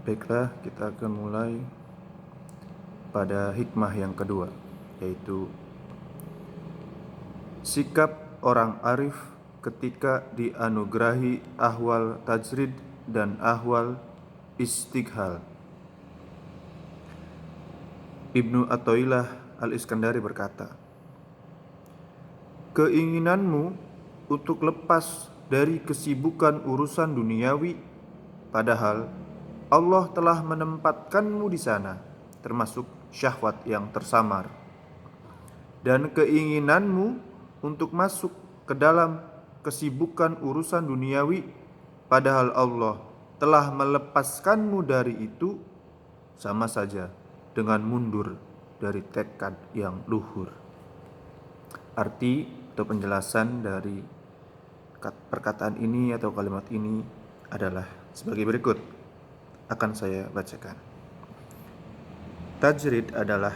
Baiklah, kita akan mulai pada hikmah yang kedua, yaitu sikap orang arif ketika dianugerahi ahwal tajrid dan ahwal istighal. Ibnu Athaillah Al-Iskandari berkata, keinginanmu untuk lepas dari kesibukan urusan duniawi, padahal Allah telah menempatkanmu di sana, termasuk syahwat yang tersamar. Dan keinginanmu untuk masuk ke dalam kesibukan urusan duniawi, padahal Allah telah melepaskanmu dari itu, sama saja dengan mundur dari tekad yang luhur. Arti atau penjelasan dari perkataan ini atau kalimat ini adalah sebagai berikut. Akan saya bacakan. Tajrid adalah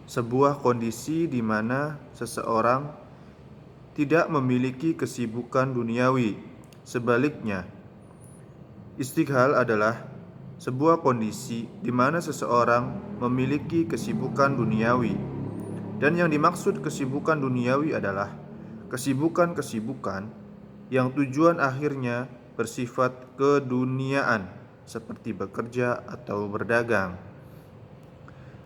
sebuah kondisi di mana seseorang tidak memiliki kesibukan duniawi. Sebaliknya, istighal adalah sebuah kondisi di mana seseorang memiliki kesibukan duniawi. Dan yang dimaksud kesibukan duniawi adalah kesibukan-kesibukan yang tujuan akhirnya bersifat keduniaan, seperti bekerja atau berdagang.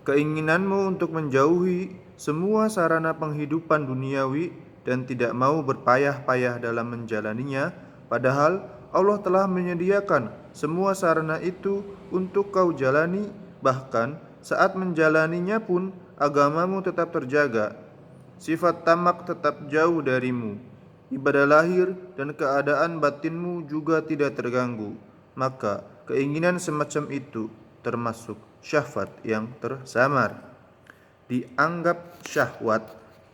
Keinginanmu untuk menjauhi semua sarana penghidupan duniawi dan tidak mau berpayah-payah dalam menjalaninya, padahal Allah telah menyediakan semua sarana itu untuk kau jalani, bahkan saat menjalaninya pun agamamu tetap terjaga, sifat tamak tetap jauh darimu, ibadah lahir dan keadaan batinmu juga tidak terganggu. Maka keinginan semacam itu termasuk syahwat yang tersamar. Dianggap syahwat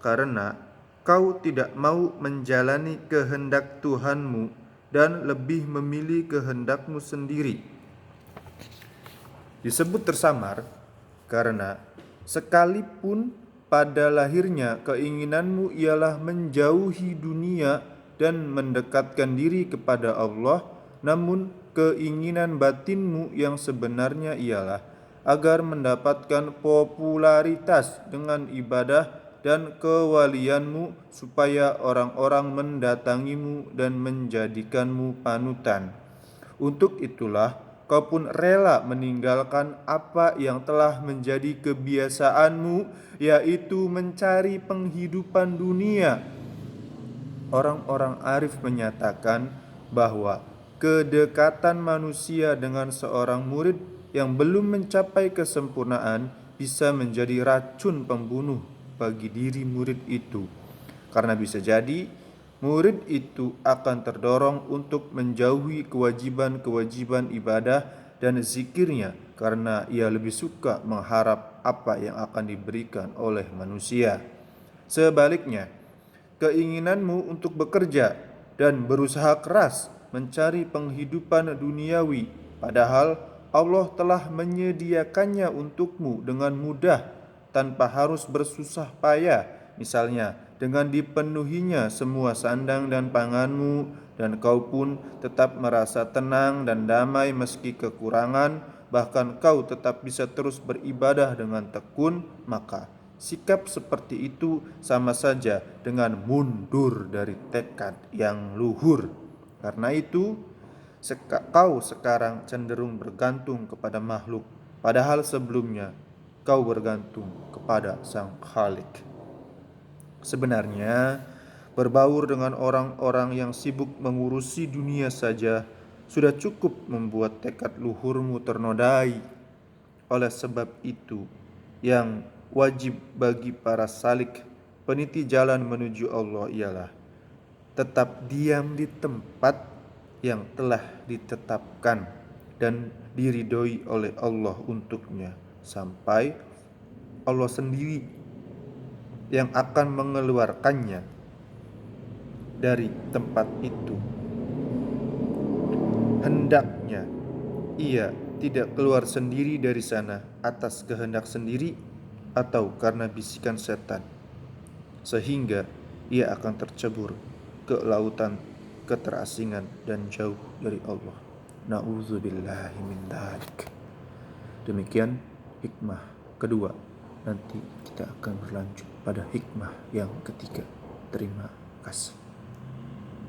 karena kau tidak mau menjalani kehendak Tuhanmu dan lebih memilih kehendakmu sendiri. Disebut tersamar karena sekalipun pada lahirnya keinginanmu ialah menjauhi dunia dan mendekatkan diri kepada Allah, namun keinginan batinmu yang sebenarnya ialah agar mendapatkan popularitas dengan ibadah dan kewalianmu, supaya orang-orang mendatangimu dan menjadikanmu panutan. Untuk itulah kau pun rela meninggalkan apa yang telah menjadi kebiasaanmu, yaitu mencari penghidupan dunia. Orang-orang arif menyatakan bahwa kedekatan manusia dengan seorang murid yang belum mencapai kesempurnaan bisa menjadi racun pembunuh bagi diri murid itu, karena bisa jadi murid itu akan terdorong untuk menjauhi kewajiban-kewajiban ibadah dan zikirnya karena ia lebih suka mengharap apa yang akan diberikan oleh manusia. Sebaliknya, keinginanmu untuk bekerja dan berusaha keras mencari penghidupan duniawi, padahal Allah telah menyediakannya untukmu dengan mudah tanpa harus bersusah payah, misalnya dengan dipenuhinya semua sandang dan panganmu, dan kau pun tetap merasa tenang dan damai meski kekurangan, bahkan kau tetap bisa terus beribadah dengan tekun, maka sikap seperti itu sama saja dengan mundur dari tekad yang luhur. Karena itu, kau sekarang cenderung bergantung kepada makhluk, padahal sebelumnya kau bergantung kepada Sang Khalik. Sebenarnya, berbaur dengan orang-orang yang sibuk mengurusi dunia saja sudah cukup membuat tekad luhurmu ternodai. Oleh sebab itu, yang wajib bagi para salik, peniti jalan menuju Allah ialah tetap diam di tempat yang telah ditetapkan dan diridhoi oleh Allah untuknya, sampai Allah sendiri yang akan mengeluarkannya dari tempat itu. Hendaknya ia tidak keluar sendiri dari sana atas kehendak sendiri atau karena bisikan setan, sehingga ia akan tercebur ke lautan keterasingan dan jauh dari Allah. Na'udzubillahi min dzalik. Demikian hikmah kedua. Nanti kita akan berlanjut pada hikmah yang ketiga. Terima kasih.